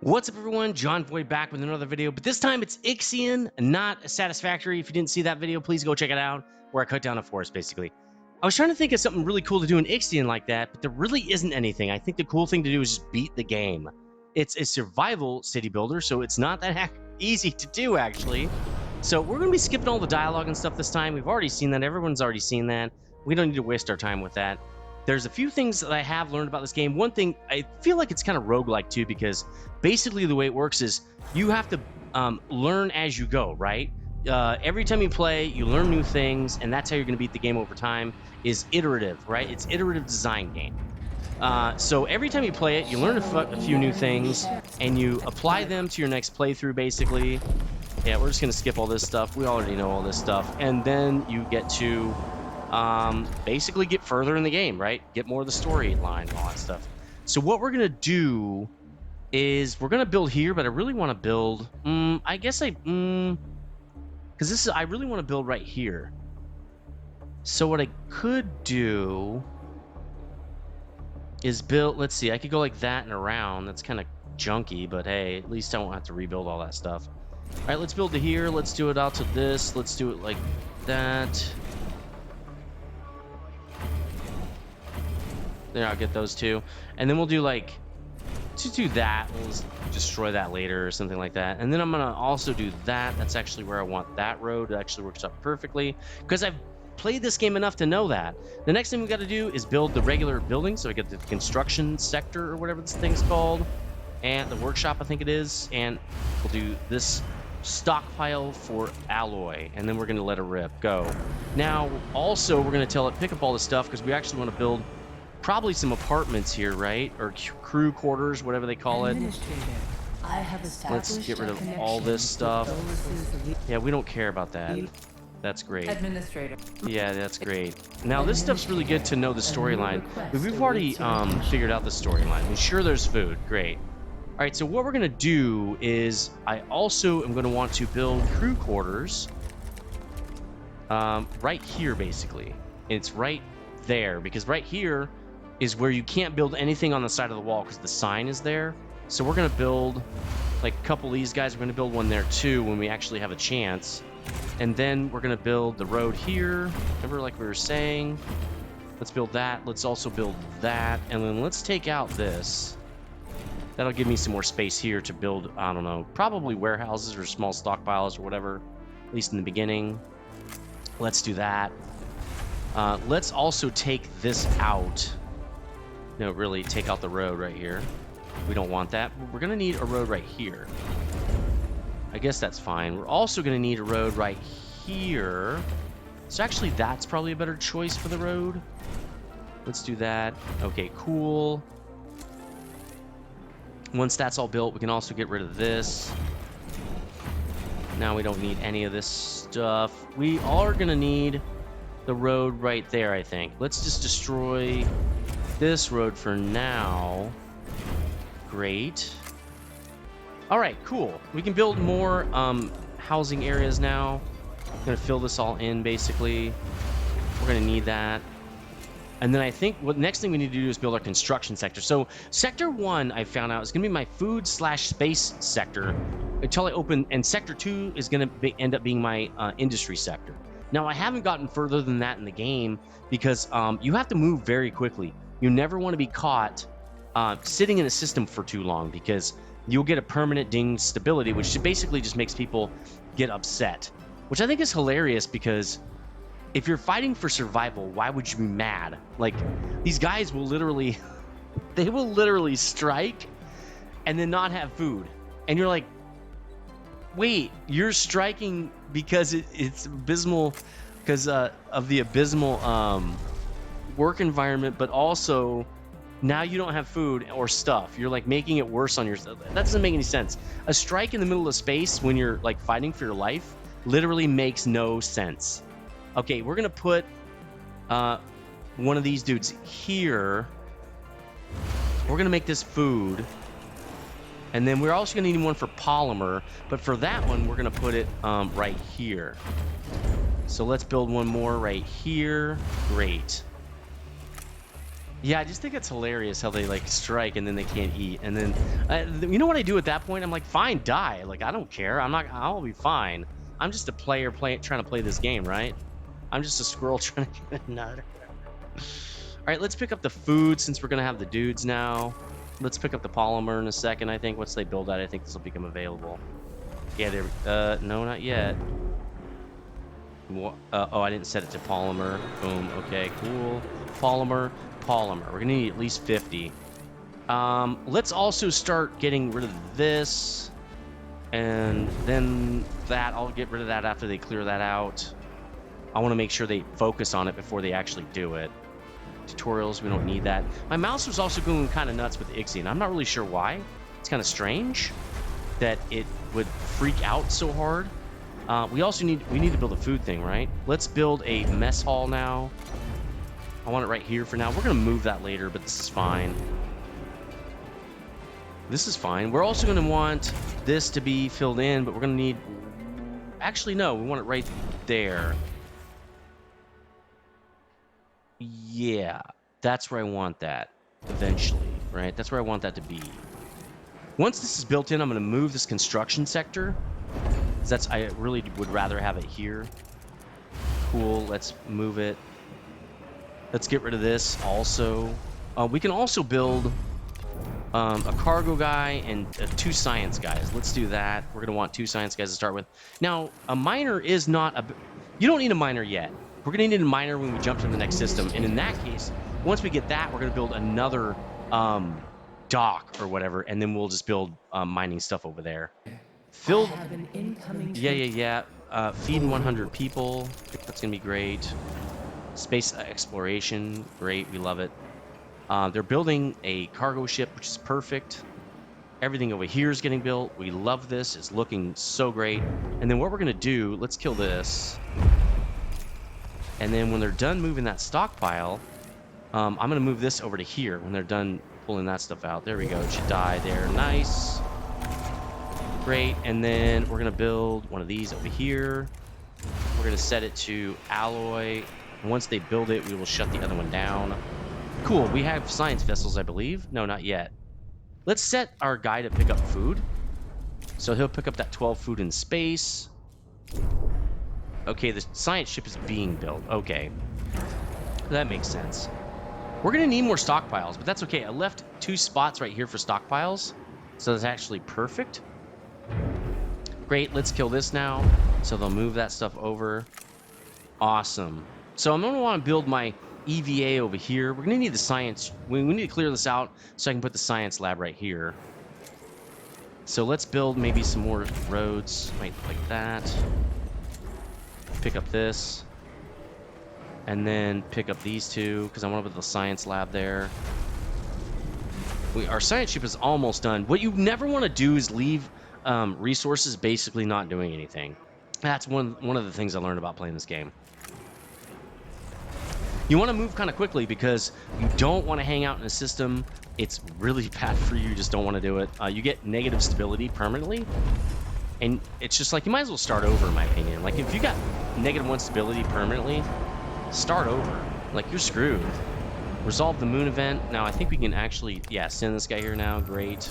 What's up, everyone? John Void back with another video, but this time it's Ixion, not Satisfactory. If you didn't see that video, please go check it out, where I cut down a forest, basically. I was trying to think of something really cool to do in Ixion like that, but there really isn't anything. I think the cool thing to do is just beat the game. It's a survival city builder, so it's not that easy to do, actually. So we're going to be skipping all the dialogue and stuff this time. We've already seen that. Everyone's already seen that. We don't need to waste our time with that. There's a few things that I have learned about this game. One thing, I feel like it's kind of roguelike too, because basically the way it works is you have to learn as you go, right? Every time you play, you learn new things, and that's how you're going to beat the game over time, is iterative, right? It's iterative design game. So every time you play it, you learn a few new things, and you apply them to your next playthrough, basically. Yeah, we're just going to skip all this stuff. We already know all this stuff. And then you get to basically get further in the game, right? Get more of the storyline and all that stuff. So what we're gonna do is we're gonna build here, but I really want to build. I guess because I really want to build right here. So what I could do is build. Let's see. I could go like that and around. That's kind of junky, but hey, at least I won't have to rebuild all that stuff. All right, let's build to here. Let's do it out to this. Let's do it like that. There, I'll get those two, and then we'll do like to do that. We'll just destroy that later or something like that. And then I'm gonna also do that. That's actually where I want that road. It actually works out perfectly because I've played this game enough to know that. The next thing we got to do is build the regular building. So we get the construction sector or whatever this thing's called, and the workshop, I think it is. And we'll do this stockpile for alloy, and then we're gonna let it rip. Go. Now, also, we're gonna tell it pick up all the stuff because we actually want to build probably some apartments here, right? Or crew quarters, whatever they call it. Let's get rid of all this stuff. Yeah, we don't care about that. That's great. Administrator. Yeah, that's great. Now, this stuff's really good to know the storyline. We've already figured out the storyline. And sure, there's food. Great. All right, so what we're going to do is I also am going to want to build crew quarters right here, basically. It's right there, because right here is where you can't build anything on the side of the wall because the sign is there. So we're going to build like a couple of these guys. We're going to build one there too when we actually have a chance. And then we're going to build the road here. Remember, like we were saying, let's build that. Let's also build that. And then let's take out this. That'll give me some more space here to build, I don't know, probably warehouses or small stockpiles or whatever, at least in the beginning. Let's do that. Let's also take this out. No, really, take out the road right here. We don't want that. We're going to need a road right here. I guess that's fine. We're also going to need a road right here. So actually, that's probably a better choice for the road. Let's do that. Okay, cool. Once that's all built, we can also get rid of this. Now we don't need any of this stuff. We are going to need the road right there, I think. Let's just destroy this road for now. Great. All right, cool. We can build more housing areas now. I'm gonna fill this all in, basically. We're gonna need that. And then I think what next thing we need to do is build our construction sector. So sector 1, I found out, is gonna be my food/space sector until I open, and sector 2 is gonna end up being my industry sector. Now, I haven't gotten further than that in the game because you have to move very quickly. You never want to be caught sitting in a system for too long because you'll get a permanent ding stability, which basically just makes people get upset, which I think is hilarious because if you're fighting for survival, why would you be mad? Like, these guys will literally, they will literally strike and then not have food. And you're like, wait, you're striking because it's abysmal, because of the abysmal work environment, but also now you don't have food or stuff. You're like making it worse on yourself. That doesn't make any sense. A strike in the middle of space when you're like fighting for your life literally makes no sense. Okay, we're gonna put one of these dudes here. We're gonna make this food. And then we're also going to need one for polymer, but for that one, we're going to put it right here. So let's build one more right here. Great. Yeah, I just think it's hilarious how they like strike and then they can't eat, and then you know what I do at that point? I'm like, fine, die. Like I don't care. I'll be fine. I'm just a player trying to play this game, right? I'm just a squirrel trying to get a nut. All right, let's pick up the food since we're gonna have the dudes now. Let's pick up the polymer in a second. I think once they build that, I think this will become available. Yeah, there. No, not yet. Oh, I didn't set it to polymer. Boom. Okay, cool. Polymer. We're gonna need at least 50. Let's also start getting rid of this, and then that. I'll get rid of that after they clear that out. I want to make sure they focus on it before they actually do it. Tutorials, we don't need that. My mouse was also going kind of nuts with Ixion. I'm not really sure why. It's kind of strange that it would freak out so hard. We need to build a food thing, right? Let's build a mess hall now. I want it right here for now. We're going to move that later, but this is fine. This is fine. We're also going to want this to be filled in, but we're going to need... Actually, no. We want it right there. Yeah. That's where I want that eventually, right? That's where I want that to be. Once this is built in, I'm going to move this construction sector. I really would rather have it here. Cool. Let's move it. Let's get rid of this also. We can also build a cargo guy and 2 science guys. Let's do that. We're going to want 2 science guys to start with. Now, a miner is not a... You don't need a miner yet. We're going to need a miner when we jump to the next system. And in that case, once we get that, we're going to build another dock or whatever. And then we'll just build mining stuff over there. Filled... Yeah. Feeding 100 people. That's going to be great. Space exploration, great, we love it. They're building a cargo ship, which is perfect. Everything over here is getting built. We love this. It's looking so great. And then what we're going to do, let's kill this. And then when they're done moving that stockpile, I'm going to move this over to here when they're done pulling that stuff out. There we go. It should die there. Nice. Great. And then we're going to build one of these over here. We're going to set it to alloy. Once they build it, we will shut the other one down. Cool. We have science vessels, I believe. No, not yet. Let's set our guy to pick up food. So he'll pick up that 12 food in space. Okay, the science ship is being built. Okay. That makes sense. We're going to need more stockpiles, but that's okay. I left 2 spots right here for stockpiles. So that's actually perfect. Great. Let's kill this now. So they'll move that stuff over. Awesome. So I'm going to want to build my EVA over here. We're going to need the science. We need to clear this out so I can put the science lab right here. So let's build maybe some more roads right like that. Pick up this. And then pick up these 2 because I want to put the science lab there. Our science ship is almost done. What you never want to do is leave resources basically not doing anything. That's one of the things I learned about playing this game. You want to move kind of quickly because you don't want to hang out in a system. It's really bad for you. You just don't want to do it. You get negative stability permanently. And it's just like, you might as well start over, in my opinion. Like, if you got -1 stability permanently, start over. Like, you're screwed. Resolve the moon event. Now, I think we can actually, yeah, send this guy here now. Great.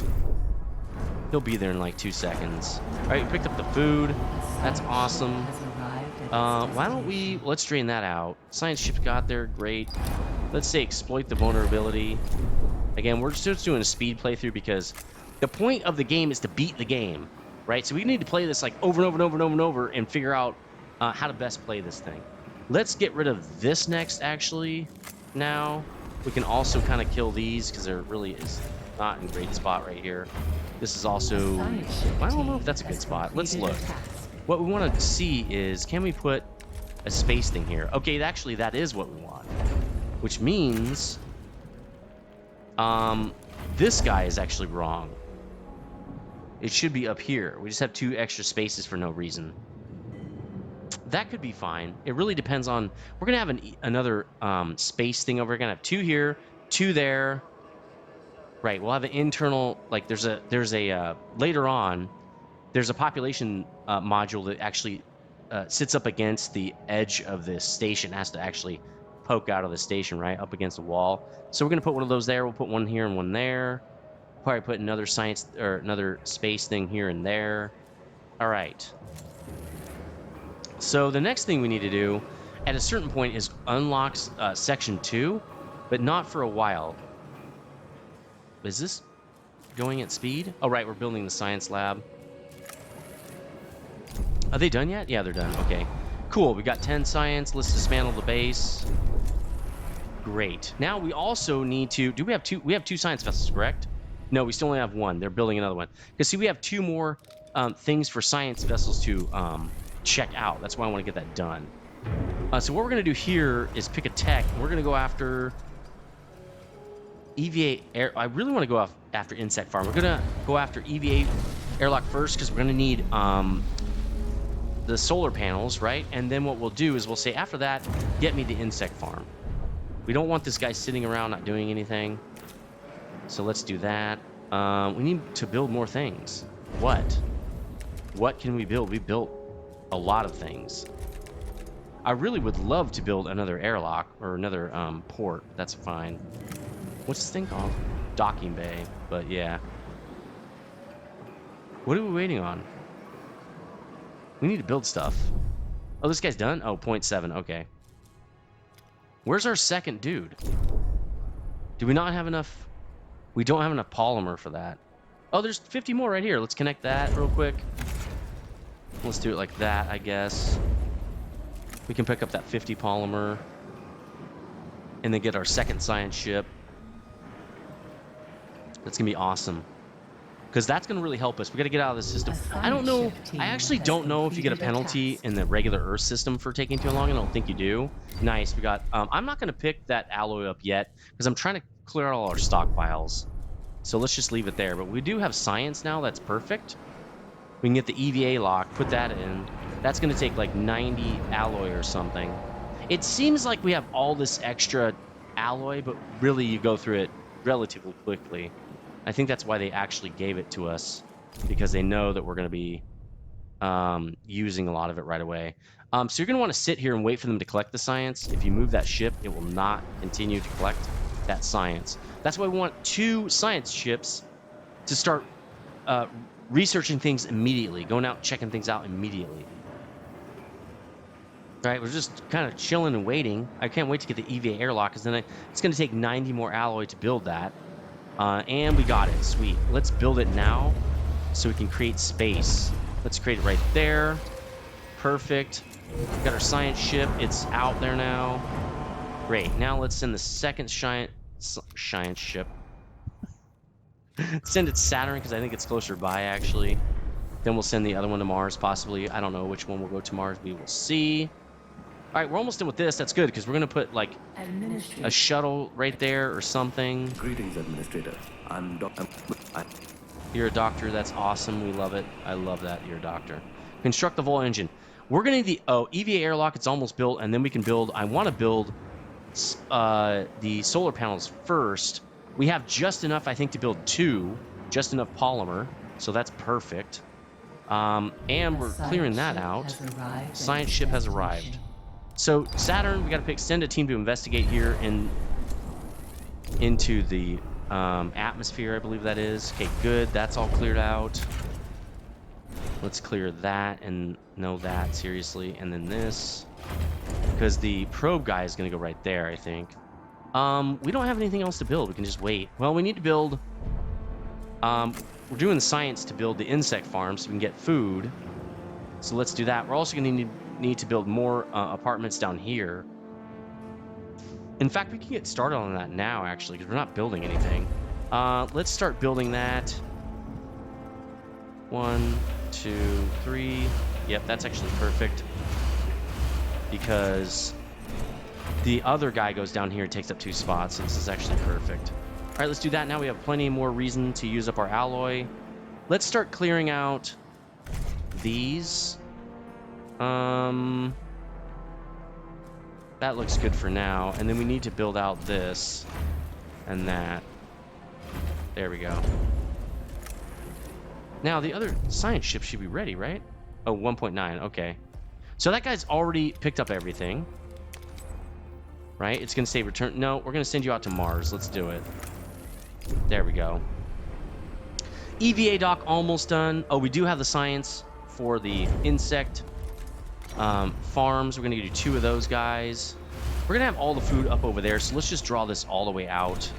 He'll be there in like 2 seconds. All right, we picked up the food. That's awesome. Why don't we... Let's drain that out. Science ship got there. Great. Let's say exploit the vulnerability. Again, we're just doing a speed playthrough because the point of the game is to beat the game, right? So we need to play this like over and over and over and over and over and figure out how to best play this thing. Let's get rid of this next, actually, now. We can also kind of kill these because there really is not in a great spot right here. This is also... I don't know if that's a good spot. Let's look. What we want to see is, can we put a space thing here? Okay, actually, that is what we want. Which means... this guy is actually wrong. It should be up here. We just have 2 extra spaces for no reason. That could be fine. It really depends on... We're going to have another space thing over. We're going to have 2 here, 2 there. Right, we'll have an internal... Like, there's a later on, there's a population module that actually sits up against the edge of this station. It has to actually poke out of the station, right? Up against the wall. So we're going to put one of those there. We'll put one here and one there. Probably put another science or another space thing here and there. All right. So the next thing we need to do at a certain point is unlock section 2, but not for a while. Is this going at speed? Oh, right. We're building the science lab. Are they done yet? Yeah, they're done. Okay. Cool. We got 10 science. Let's dismantle the base. Great. Now we also need to... Do we have two? We have 2 science vessels, correct? No, we still only have 1. They're building another one. Because, see, we have 2 more things for science vessels to check out. That's why I want to get that done. So what we're going to do here is pick a tech. We're going to go after... EVA air... I really want to go after insect farm. We're going to go after EVA airlock first because we're going to need... the solar panels, right? And then what we'll do is we'll say after that, get me the insect farm. We don't want this guy sitting around not doing anything. So let's do that. We need to build more things. What can we build? We built a lot of things. I really would love to build another airlock or another port. That's fine. What's this thing called? Docking bay. But yeah. What are we waiting on? We need to build stuff. Oh, this guy's done? Oh, 0.7. Okay. Where's our second dude? Do we not have enough? We don't have enough polymer for that. Oh, there's 50 more right here. Let's connect that real quick. Let's do it like that, I guess. We can pick up that 50 polymer. And then get our second science ship. That's going to be awesome. Because that's going to really help us. We got to get out of the system. I don't know. I actually don't know if you get a penalty in the regular Earth system for taking too long. I don't think you do. Nice. We got... I'm not going to pick that alloy up yet because I'm trying to clear out all our stockpiles. So let's just leave it there. But we do have science now. That's perfect. We can get the EVA lock. Put that in. That's going to take like 90 alloy or something. It seems like we have all this extra alloy, but really you go through it relatively quickly. I think that's why they actually gave it to us, because they know that we're going to be using a lot of it right away. So you're going to want to sit here and wait for them to collect the science. If you move that ship, it will not continue to collect that science. That's why we want 2 science ships to start researching things immediately, going out checking things out immediately. All right, we're just kind of chilling and waiting. I can't wait to get the EVA airlock, because then it's going to take 90 more alloy to build that. And we got it. Sweet. Let's build it now so we can create space. Let's create it right there. Perfect. Got our science ship. It's out there now. Great. Now let's send the second science ship. Send it to Saturn because I think it's closer by, actually. Then we'll send the other one to Mars, possibly. I don't know which one will go to Mars. We will see. All right, we're almost done with this. That's good, because we're going to put, like, a shuttle right there or something. Greetings, Administrator. You're a doctor. That's awesome. We love it. I love that. You're a doctor. Construct the Vol engine. We're going to need the EVA airlock. It's almost built, and then we can build... I want to build the solar panels first. We have just enough, I think, to build 2. Just enough polymer, so that's perfect. And we're clearing that out. Science ship has arrived. So Saturn, we got to send a team to investigate here into the atmosphere, I believe that is. Okay, good. That's all cleared out. Let's clear that and know that seriously, and then this, because the probe guy is going to go right there, I think. We don't have anything else to build. We can just wait. Well, we need to build. We're doing science to build the insect farm so we can get food. So let's do that. We're also going to need to build more apartments down here. In fact, we can get started on that now, actually, because we're not building anything. Let's start building that. 1, 2, 3. Yep, that's actually perfect. Because the other guy goes down here and takes up 2 spots, so this is actually perfect. All right, let's do that now. We have plenty more reason to use up our alloy. Let's start clearing out these. That looks good for now. And then we need to build out this and that. There we go. Now, the other science ship should be ready, right? Oh, 1.9. Okay. So that guy's already picked up everything. right? It's going to say return. No, we're going to send you out to Mars. Let's do it. There we go. EVA dock almost done. Oh, we do have the science for the insect farms. We're going to do 2 of those guys. We're going to have all the food up over there, so let's just draw this all the way out.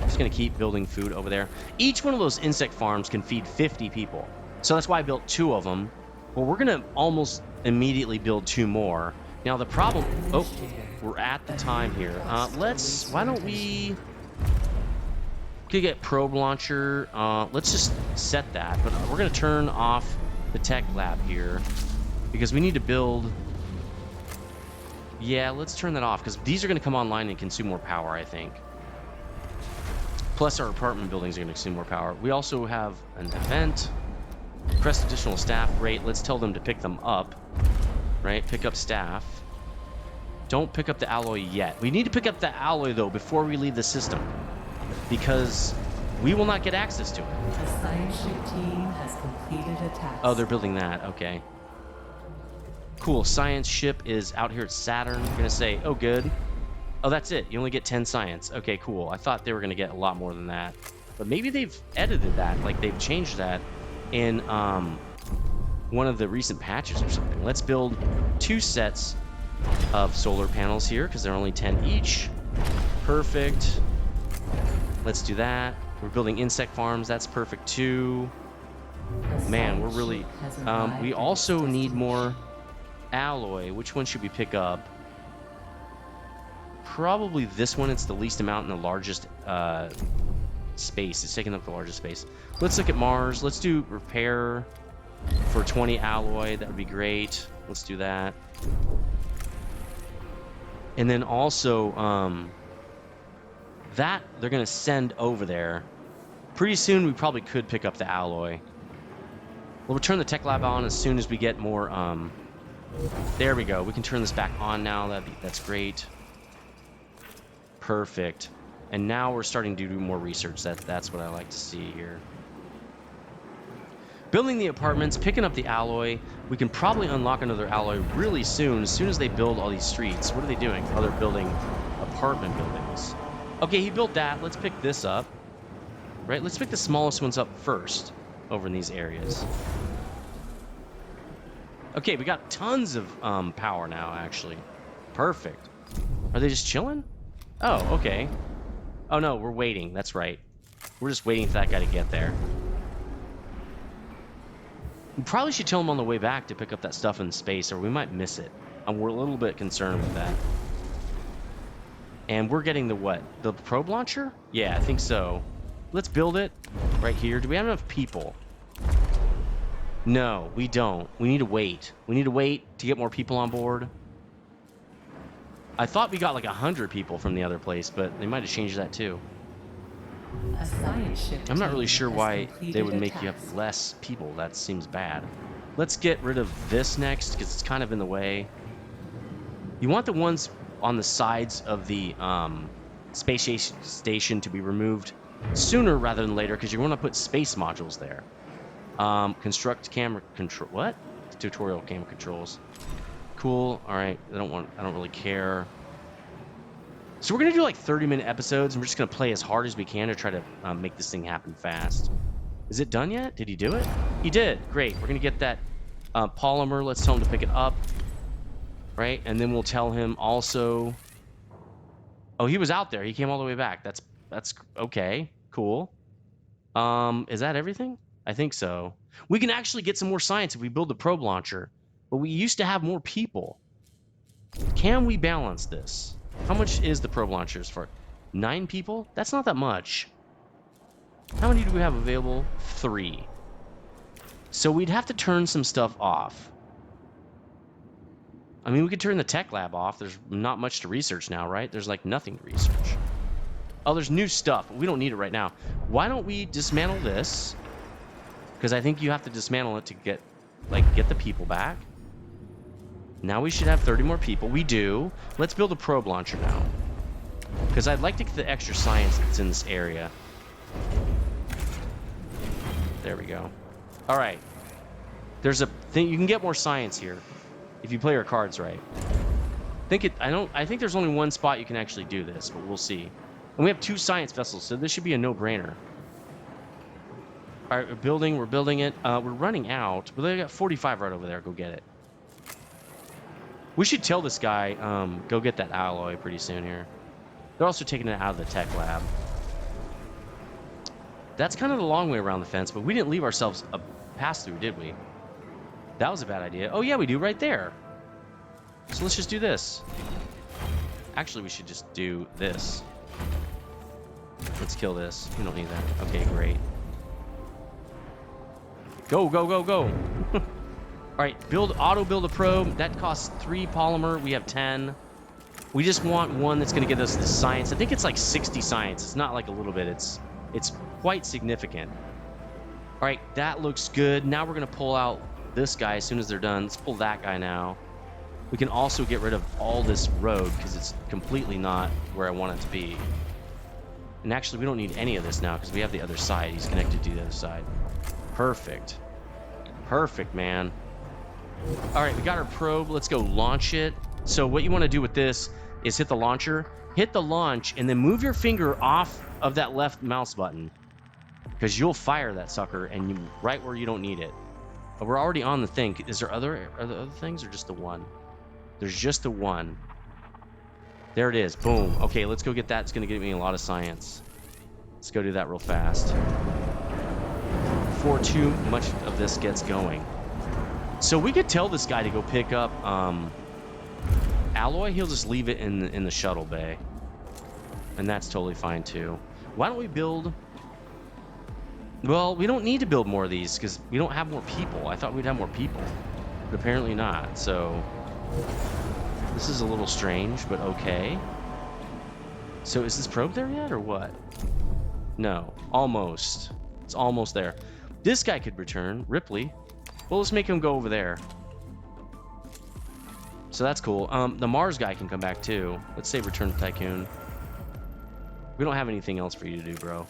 Just going to keep building food over there. Each one of those insect farms can feed 50 people. So that's why I built 2 of them. Well, we're going to almost immediately build 2 more. Now, the problem... Oh, we're at the time here. Why don't we... Could get probe launcher. Let's just set that. But we're going to turn off the tech lab here because we need to build... Yeah, let's turn that off because these are going to come online and consume more power, I think. Plus, our apartment buildings are going to consume more power. We also have an event. Request additional staff. Great. Let's tell them to pick them up. Right? Pick up staff. Don't pick up the alloy yet. We need to pick up the alloy, though, before we leave the system. Because we will not get access to it. The science ship team has completed a task. Oh, they're building that. Okay. Cool. Science ship is out here at Saturn. We're going to say, oh, good. Oh, that's it. You only get 10 science. Okay, cool. I thought they were going to get a lot more than that. But maybe they've edited that. Like, they've changed that in one of the recent patches or something. Let's build 2 sets of solar panels here because they're only 10 each. Perfect. Let's do that. We're building insect farms. That's perfect, too. Man, we're really... we also need more alloy. Which one should we pick up? Probably this one. It's the least amount in the largest space. It's taking up the largest space. Let's look at Mars. Let's do repair for 20 alloy. That would be great. Let's do that. And then also, that they're going to send over there. Pretty soon, we probably could pick up the alloy. We'll turn the tech lab on as soon as we get more... there we go. We can turn this back on now. That's great. Perfect. And now we're starting to do more research. That's what I like to see here. Building the apartments, picking up the alloy. We can probably unlock another alloy really soon as they build all these streets. What are they doing? Oh, they're building apartment buildings. Okay, he built that. Let's pick this up. Right? Let's pick the smallest ones up first over in these areas. Okay, we got tons of power now, actually. Perfect. Are they just chilling? Oh, okay. Oh, no, we're waiting. That's right. We're just waiting for that guy to get there. We probably should tell him on the way back to pick up that stuff in space, or we might miss it. We're a little bit concerned with that. And we're getting the what? The probe launcher? Yeah, I think so. Let's build it right here. Do we have enough people? No, we don't. We need to wait. We need to wait to get more people on board. I thought we got like 100 people from the other place, but they might have changed that too. A science ship I'm not really sure why they would make you have less people. That seems bad. Let's get rid of this next because it's kind of in the way. You want the ones on the sides of the space station to be removed sooner rather than later because you want to put space modules there. Construct camera control. What? Tutorial camera controls. Cool. All right. I don't really care. So we're gonna do like 30-minute episodes, and we're just gonna play as hard as we can to try to make this thing happen fast. Is it done yet? Did he do it? He did. Great. We're gonna get that polymer. Let's tell him to pick it up. Right, and then we'll tell him also. Oh, he was out there. He came all the way back. That's okay. Cool. Is that everything? I think so. We can actually get some more science if we build the probe launcher, but we used to have more people. Can we balance this? How much is the probe launchers for? 9 people? That's not that much. How many do we have available? 3. So we'd have to turn some stuff off. I mean, we could turn the tech lab off. There's not much to research now, right? There's like nothing to research. Oh, there's new stuff, but we don't need it right now. Why don't we dismantle this? Because I think you have to dismantle it to get the people back. Now we should have 30 more people. We do. Let's build a probe launcher now. Because I'd like to get the extra science that's in this area. There we go. All right. There's a thing. You can get more science here if you play your cards right. I think there's only one spot you can actually do this, but we'll see. And we have 2 science vessels, so this should be a no-brainer. All right, we're building it. We're running out. But they got 45 right over there. Go get it. We should tell this guy, go get that alloy pretty soon here. They're also taking it out of the tech lab. That's kind of the long way around the fence, but we didn't leave ourselves a pass-through, did we? That was a bad idea. Oh, yeah, we do right there. So let's just do this. Actually, we should just do this. Let's kill this. We don't need that. Okay, great. Go, go, go, go. All right, auto build a probe. That costs 3 polymer. We have 10. We just want one that's going to get us the science. I think it's like 60 science. It's not like a little bit. It's quite significant. All right, that looks good. Now we're going to pull out this guy as soon as they're done. Let's pull that guy now. We can also get rid of all this road because it's completely not where I want it to be. And actually, we don't need any of this now because we have the other side. He's connected to the other side. Perfect. Perfect, man. All right, we got our probe. Let's go launch it. So what you want to do with this is hit the launcher, hit the launch, and then move your finger off of that left mouse button because you'll fire that sucker and you right where you don't need it. But we're already on the thing. Is there are there other things or just the one? There's just the one. There it is. Boom. Okay, let's go get that. It's going to give me a lot of science. Let's go do that real fast. Before too much of this gets going. So we could tell this guy to go pick up alloy. He'll just leave it in the shuttle bay. And that's totally fine too. Why don't we build... Well, we don't need to build more of these because we don't have more people. I thought we'd have more people. But apparently not. So this is a little strange, but okay. So is this probe there yet or what? No. Almost. It's almost there. This guy could return. Ripley. Well, let's make him go over there. So that's cool. The Mars guy can come back too. Let's say return to Tiqqun. We don't have anything else for you to do, bro.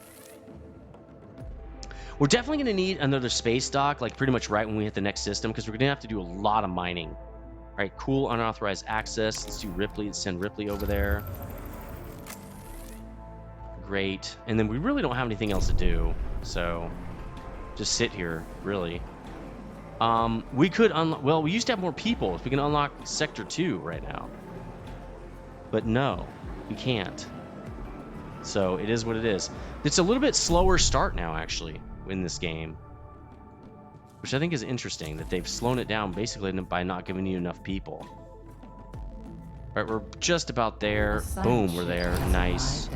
We're definitely going to need another space dock, like pretty much right when we hit the next system, because we're going to have to do a lot of mining. All right, cool, unauthorized access. Let's do Ripley. Let's send Ripley over there. Great. And then we really don't have anything else to do, so just sit here, really. We could well, we used to have more people. If we can unlock Sector 2 right now. But no, we can't. So it is what it is. It's a little bit slower start now, actually, in this game. Which I think is interesting, that they've slowed it down basically by not giving you enough people. All right, we're just about there. Boom, we're there. Nice.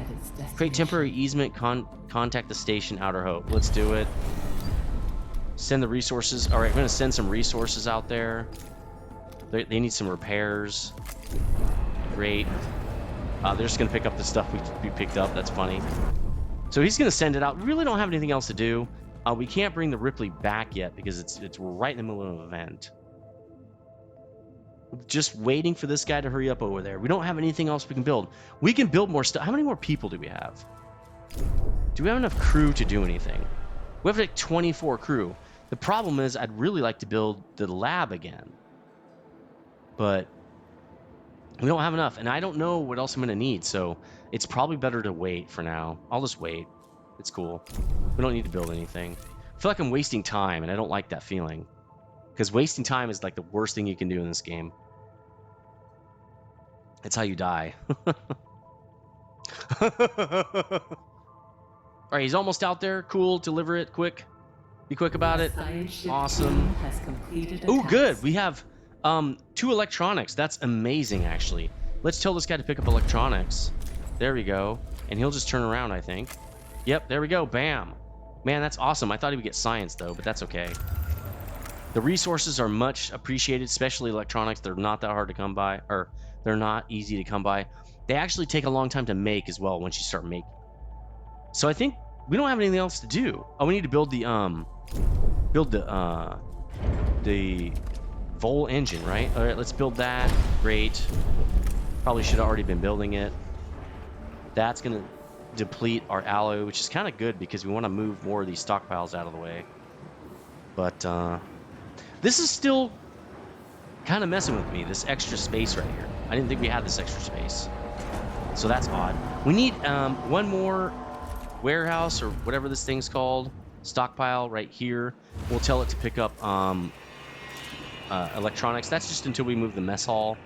Create temporary easement, contact the station, Outer Hope. Let's do it. Send the resources. All right, I'm going to send some resources out there. They need some repairs. Great. They're just going to pick up the stuff we picked up. That's funny. So he's going to send it out. We really don't have anything else to do. We can't bring the Ripley back yet because we're right in the middle of an event. Just waiting for this guy to hurry up over there. We don't have anything else we can build. We can build more stuff. How many more people do we have? Do we have enough crew to do anything? We have like 24 crew. The problem is I'd really like to build the lab again. But we don't have enough. And I don't know what else I'm going to need. So it's probably better to wait for now. I'll just wait. It's cool. We don't need to build anything. I feel like I'm wasting time, and I don't like that feeling. Because wasting time is like the worst thing you can do in this game. It's how you die. All right, he's almost out there. Cool. Deliver it quick. Be quick about it. Awesome. Oh, good. We have 2 electronics. That's amazing, actually. Let's tell this guy to pick up electronics. There we go. And he'll just turn around, I think. Yep, there we go. Bam. Man, that's awesome. I thought he would get science, though, but that's okay. The resources are much appreciated, especially electronics. They're not that hard to come by, or they're not easy to come by. They actually take a long time to make as well once you start making. So I think we don't have anything else to do. Oh, we need to build the Vol engine, right? All right, let's build that. Great. Probably should have already been building it. That's gonna deplete our alloy, which is kind of good because we want to move more of these stockpiles out of the way. But this is still kind of messing with me, this extra space right here. I didn't think we had this extra space. So that's odd. We need one more warehouse or whatever this thing's called, stockpile right here. We'll tell it to pick up electronics. That's just until we move the mess hall.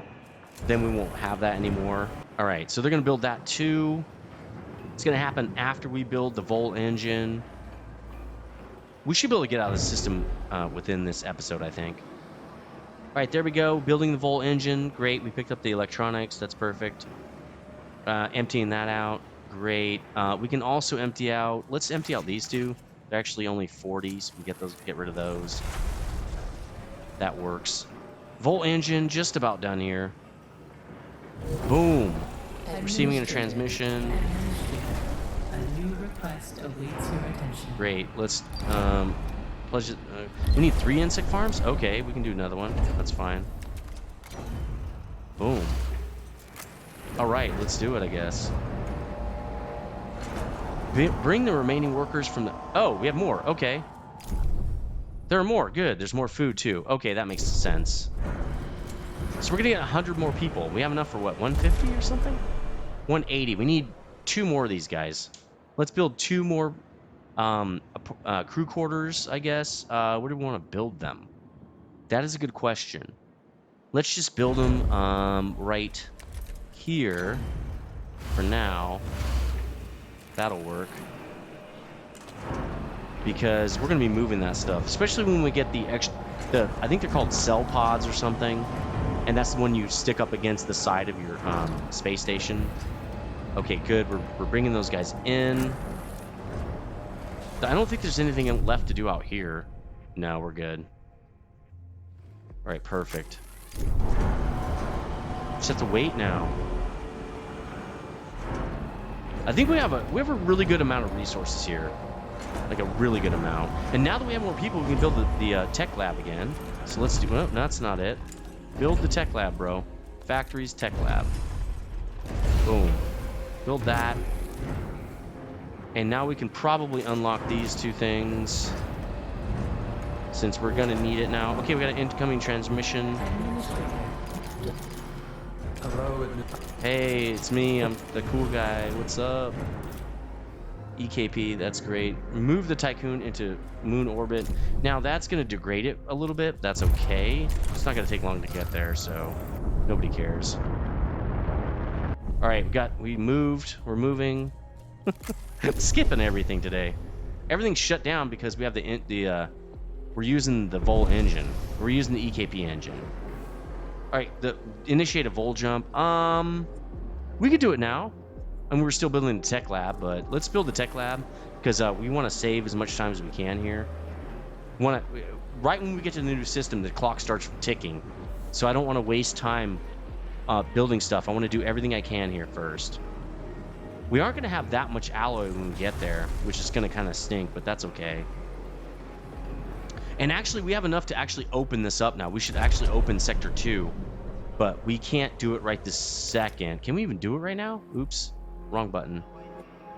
Then we won't have that anymore. All right, so they're going to build that too. It's going to happen after we build the Vol engine. We should be able to get out of the system within this episode, I think. All right, there we go. Building the Vol engine. Great. We picked up the electronics. That's perfect. Emptying that out. Great. We can also empty out... Let's empty out these two. They're actually only 40, so we get rid of those. That works. Vol engine, just about done here. Boom. Receiving a transmission. A new request awaits your attention. Great. Let's we need 3 insect farms? Okay, we can do another one. That's fine. Boom. All right, let's do it, I guess. Bring the remaining workers from the... Oh, we have more. Okay. There are more. Good. There's more food, too. Okay, that makes sense. So we're going to get 100 more people. We have enough for, what, 150 or something? 180. We need 2 more of these guys. Let's build 2 more crew quarters, I guess. Where do we want to build them? That is a good question. Let's just build them right here for now. That'll work. Because we're going to be moving that stuff. Especially when we get the extra... I think they're called cell pods or something. And that's the one you stick up against the side of your space station. Okay, good. We're bringing those guys in. I don't think there's anything left to do out here. No, we're good. All right, perfect. Just have to wait now. I think we have a really good amount of resources here. Like a really good amount. And now that we have more people, we can build the tech lab again. So let's do... Oh, no, that's not it. Build the tech lab, bro. Factories, tech lab. Boom. Build that. And now we can probably unlock these 2 things. Since we're going to need it now. Okay, we got an incoming transmission. Hello. Hey, it's me. I'm the cool guy. What's up? EKP, that's great. Move the Tiqqun into moon orbit. Now that's going to degrade it a little bit. That's okay. It's not going to take long to get there, so nobody cares. All right, we moved. We're moving. Skipping everything today. Everything's shut down because we have we're using the Vol engine. We're using the EKP engine. All right, initiate a Vol jump. We could do it now. And we're still building the tech lab, but let's build the tech lab because we want to save as much time as we can here. Right when we get to the new system, the clock starts ticking. So I don't want to waste time building stuff. I want to do everything I can here first. We aren't going to have that much alloy when we get there, which is going to kind of stink, but that's okay. And actually, we have enough to actually open this up now. We should actually open Sector 2, but we can't do it right this second. Can we even do it right now? Oops. Wrong button.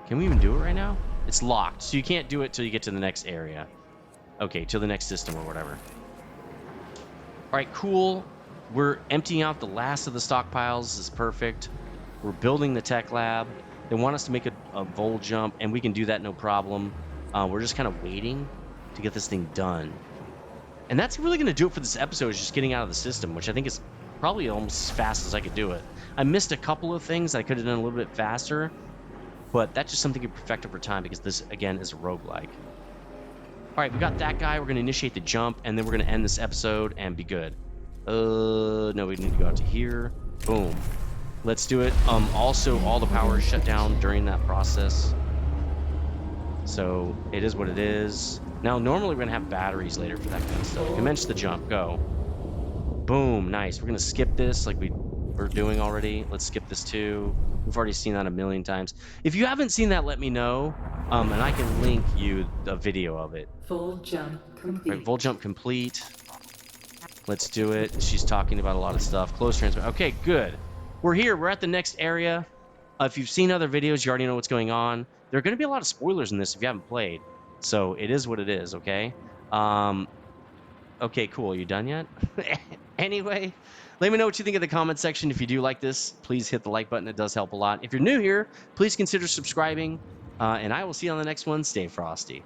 Can we even do it right now? It's locked, so you can't do it till you get to the next area. Okay, till the next system or whatever. All right, cool. We're emptying out the last of the stockpiles. This is perfect. We're building the tech lab. They want us to make a Vol jump, and we can do that no problem. We're just kind of waiting to get this thing done. And that's really going to do it for this episode, is just getting out of the system, which I think is probably almost as fast as I could do it. I missed a couple of things that I could have done a little bit faster, but that's just something you perfect over time because this, again, is a roguelike. All right, we got that guy. We're going to initiate the jump, and then we're going to end this episode and be good. No, we need to go out to here. Boom. Let's do it. Also, all the power is shut down during that process. So it is what it is. Now, normally we're going to have batteries later for that kind of stuff. Commence the jump. Go. Boom. Nice. We're going to skip this like we were doing already. Let's skip this too. We've already seen that a million times. If you haven't seen that, let me know. And I can link you a video of it. Full jump complete. Right, full jump complete. Let's do it. She's talking about a lot of stuff. Close transfer. Okay, good. We're here. We're at the next area. If you've seen other videos, you already know what's going on. There are going to be a lot of spoilers in this if you haven't played. So it is what it is, okay? Okay, cool. Are you done yet? Anyway, let me know what you think in the comment section. If you do like this, please hit the like button. It does help a lot. If you're new here, please consider subscribing. And I will see you on the next one. Stay frosty.